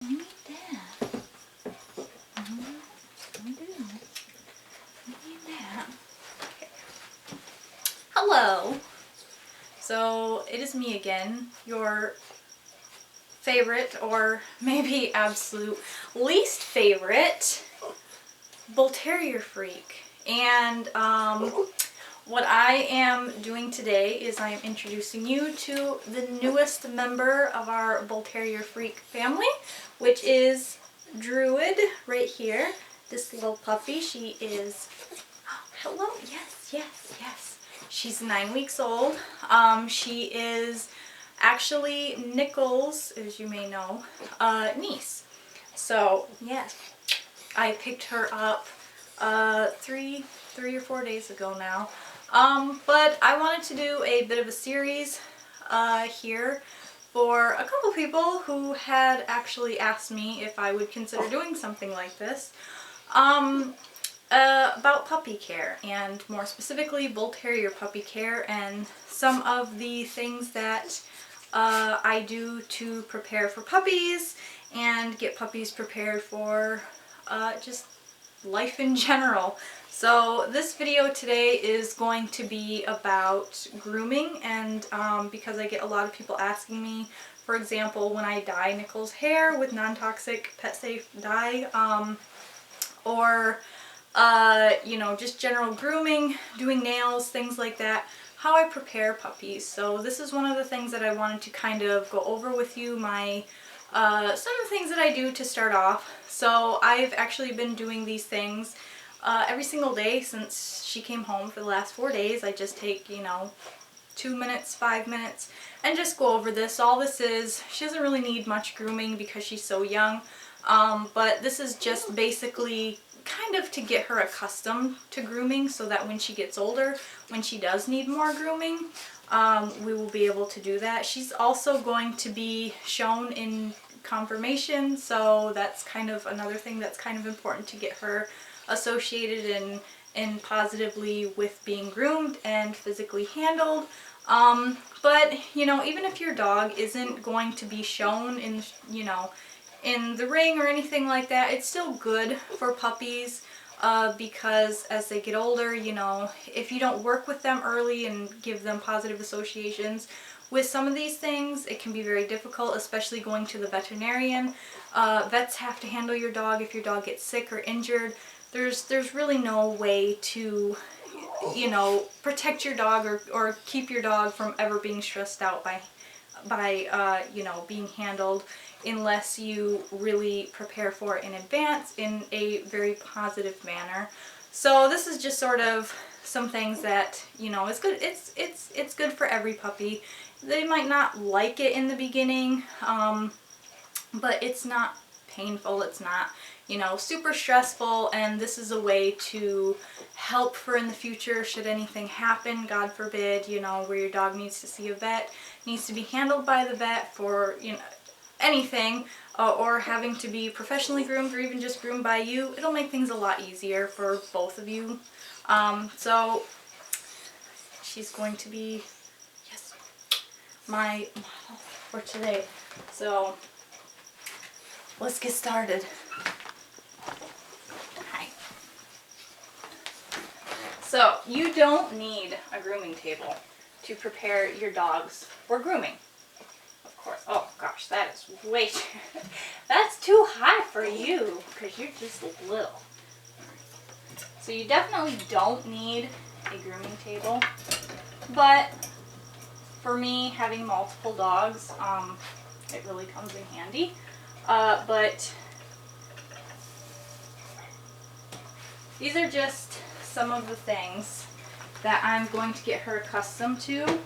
I need that. I do. I need that. Okay. Hello. So it is me again, your favorite, or maybe absolute least favorite, Bull Terrier freak. And what I am doing today is I am introducing you to the newest member of our Bull Terrier freak family, which is Druid right here. This little puppy, she is, oh, hello, yes. She's 9 weeks old. She is actually Nichols, as you may know, niece. So yes, I picked her up three or 4 days ago now. But I wanted to do a bit of a series here for a couple people who had actually asked me if I would consider doing something like this. About puppy care, and more specifically Bull Terrier puppy care, and some of the things that I do to prepare for puppies and get puppies prepared for just life in general. So this video today is going to be about grooming, and because I get a lot of people asking me, for example, when I dye Nichols' hair with non-toxic pet safe dye, or you know, just general grooming, doing nails, things like that, how I prepare puppies. So this is one of the things that I wanted to kind of go over with you, my some of the things that I do to start off. So I've actually been doing these things every single day since she came home for the last 4 days. I just take, you know, 2 minutes, 5 minutes, and just go over this. All this is, she doesn't really need much grooming because she's so young, but this is just basically kind of to get her accustomed to grooming, so that when she gets older, when she does need more grooming, we will be able to do that. She's also going to be shown in conformation, so that's kind of another thing that's kind of important to get her associated and positively with being groomed and physically handled. But you know, even if your dog isn't going to be shown in, you know, in the ring or anything like that, it's still good for puppies because as they get older, you know, if you don't work with them early and give them positive associations with some of these things, it can be very difficult, especially going to the veterinarian. Vets have to handle your dog if your dog gets sick or injured. There's really no way to, you know, protect your dog or keep your dog from ever being stressed out by you know, being handled, unless you really prepare for it in advance in a very positive manner. So this is just sort of some things that, you know, is good. It's good for every puppy. They might not like it in the beginning, but it's not painful. It's not, you know, super stressful, and this is a way to help for in the future should anything happen, God forbid, you know, where your dog needs to see a vet, needs to be handled by the vet for, you know, anything, or having to be professionally groomed or even just groomed by you. It'll make things a lot easier for both of you. So she's going to be, yes, my model for today. So let's get started. Hi. So you don't need a grooming table to prepare your dogs for grooming. Of course. Oh gosh, that is way too, that's too high for you because you're just little. So you definitely don't need a grooming table, but for me, having multiple dogs, it really comes in handy. But these are just some of the things that I'm going to get her accustomed to.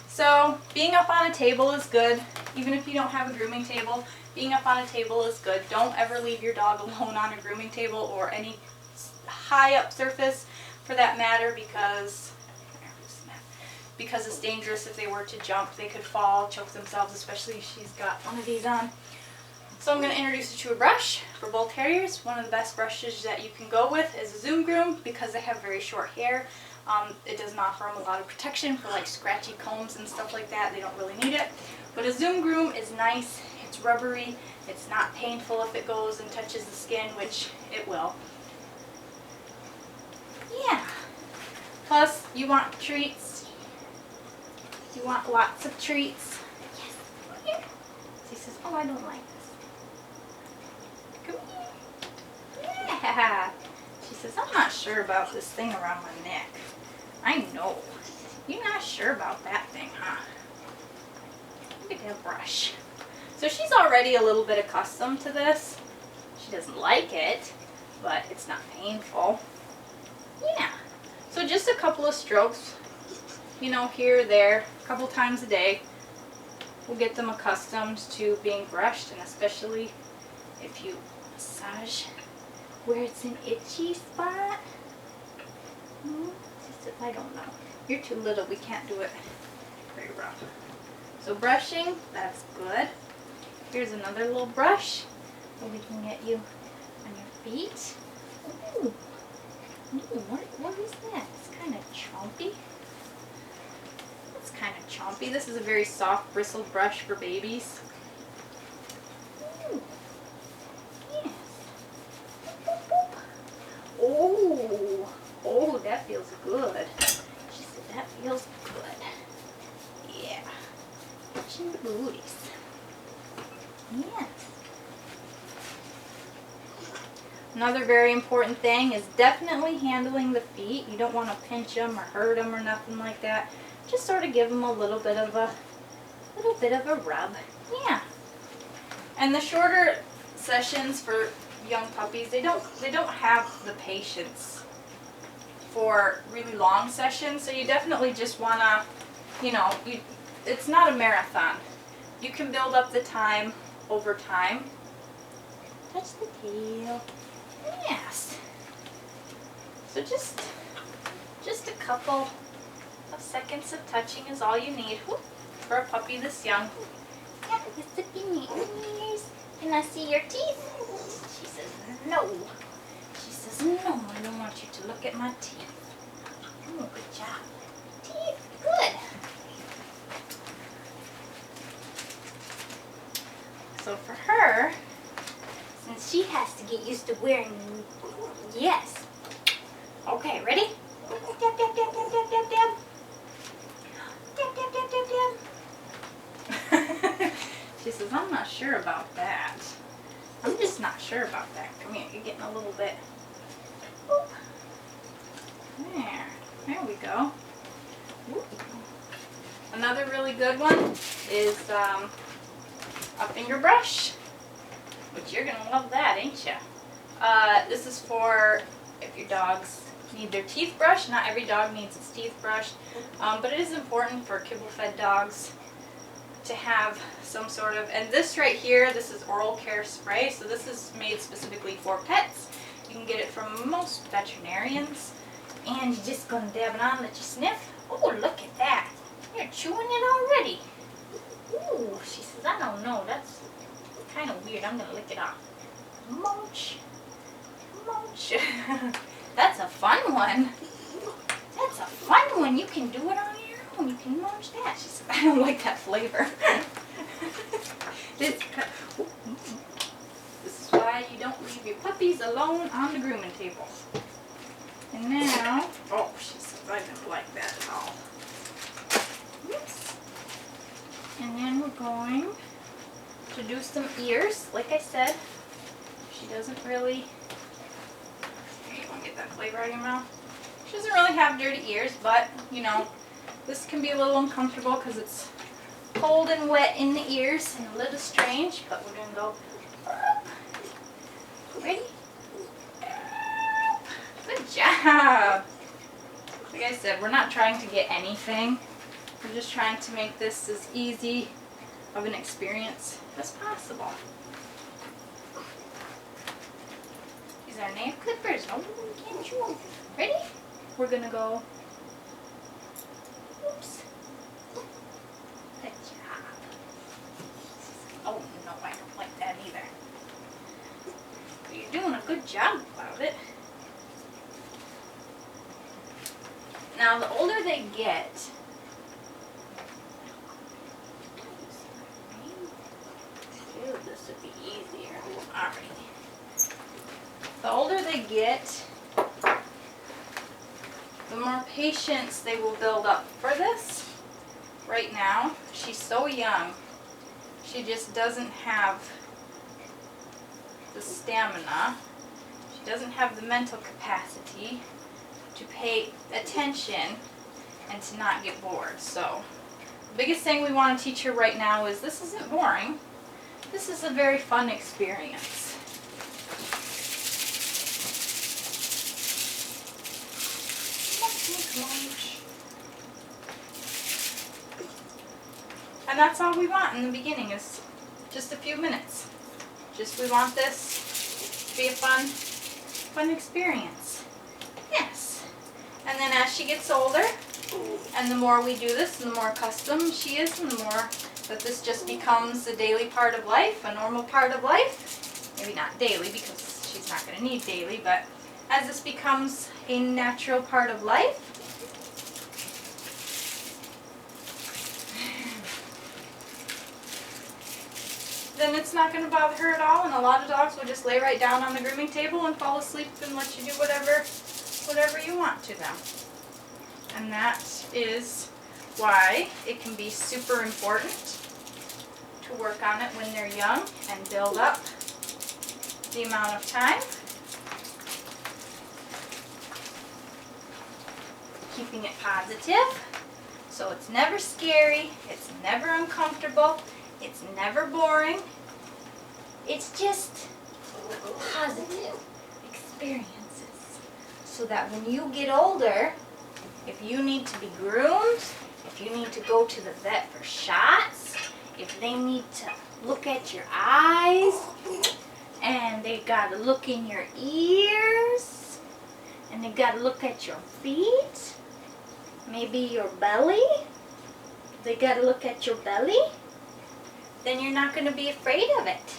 So being up on a table is good. Even if you don't have a grooming table, being up on a table is good. Don't ever leave your dog alone on a grooming table or any high up surface for that matter, because it's dangerous. If they were to jump, they could fall, choke themselves, especially if she's got one of these on. So I'm going to introduce you to a brush for Bull Terriers. One of the best brushes that you can go with is a Zoom Groom, because they have very short hair. It doesn't offer them a lot of protection for like scratchy combs and stuff like that. They don't really need it. But a Zoom Groom is nice. It's rubbery. It's not painful if it goes and touches the skin, which it will. Yeah. Plus, you want treats. You want lots of treats. Yes. Come here. She says, oh, I don't like this. Come here. Yeah. She says, I'm not sure about this thing around my neck. I know. You're not sure about that thing, huh? Look at that brush. So she's already a little bit accustomed to this. She doesn't like it, but it's not painful. Yeah. So just a couple of strokes, you know, here or there, a couple times a day, will get them accustomed to being brushed, and especially if you massage where it's an itchy spot. I don't know. You're too little. We can't do it very rough. So brushing, that's good. Here's another little brush so we can get you on your feet. Ooh. Ooh, what is that? It's kind of chompy. It's kind of chompy. This is a very soft bristled brush for babies. Ooh. Yes. Boop, boop, boop. Oh, oh, that feels good. She said that feels good. Yeah. Touching the booties. Yes. Another very important thing is definitely handling the feet. You don't want to pinch them or hurt them or nothing like that. Just sort of give them a little bit of a rub. Yeah. And the shorter sessions for young puppies, they don't have the patience for really long sessions. So you definitely just want to, you know, it's not a marathon. You can build up the time over time. Touch the tail. Yes. So just a couple of seconds of touching is all you need for a puppy this young. Yeah, you look in your ears. Can I see your teeth? She says no. She says no, I don't want you to look at my teeth. Oh, good job. Teeth, good. So for her, since she has to get used to wearing, yes. Okay, ready? Dab, dab, dab, dab, dab, dab, dab, dab. Dab, dab, dab, dab, dab. She says, I'm not sure about that. I'm just not sure about that. Come here, you're getting a little bit. Oop. There we go. Oop. Another really good one is a finger brush, which you're going to love that, ain't you? This is for if your dogs need their teeth brushed. Not every dog needs its teeth brushed, but it is important for kibble-fed dogs to have some sort of, and this right here, this is oral care spray, so this is made specifically for pets. You can get it from most veterinarians, and you're just going to dab it on, let you sniff. Oh, look at that. You're chewing it already. Ooh, she says, I don't know, that's kind of weird. I'm going to lick it off. Munch. Munch. That's a fun one. That's a fun one. You can do it on your own. You can munch that. She said, I don't like that flavor. This is why you don't leave your puppies alone on the grooming table. And now, oh, she says, I didn't like that at all. Oops. And then we're going to do some ears. Like I said, she doesn't really, you want to get that flavor out of your mouth? She doesn't really have dirty ears, but, you know, this can be a little uncomfortable because it's cold and wet in the ears and a little strange, but we're going to go up. Ready? Good job. Like I said, we're not trying to get anything. We're just trying to make this as easy of an experience as possible. These are nail clippers. Oh, we can't chew them. Ready? We're going to go. Oops. Good job. Oh, no, I don't like that either. But you're doing a good job about it. Now, the older they get, this would be easy. Alright. The older they get, the more patience they will build up for this. Right now, she's so young. She just doesn't have the stamina. She doesn't have the mental capacity to pay attention and to not get bored. So the biggest thing we want to teach her right now is this isn't boring. This is a very fun experience. And that's all we want in the beginning, is just a few minutes. Just we want this to be a fun experience. Yes. And then as she gets older, and the more we do this, and the more accustomed she is, and the more that this just becomes a daily part of life, a normal part of life. Maybe not daily, because she's not going to need daily, but as this becomes a natural part of life, then it's not going to bother her at all, and a lot of dogs will just lay right down on the grooming table and fall asleep and let you do whatever you want to them. And that is why it can be super important to work on it when they're young and build up the amount of time. Keeping it positive, so it's never scary, it's never uncomfortable, it's never boring. It's just positive experiences. So that when you get older, if you need to be groomed, if you need to go to the vet for shots, if they need to look at your eyes, and they gotta look in your ears, and they gotta look at your feet, maybe your belly, they gotta look at your belly, then you're not gonna be afraid of it.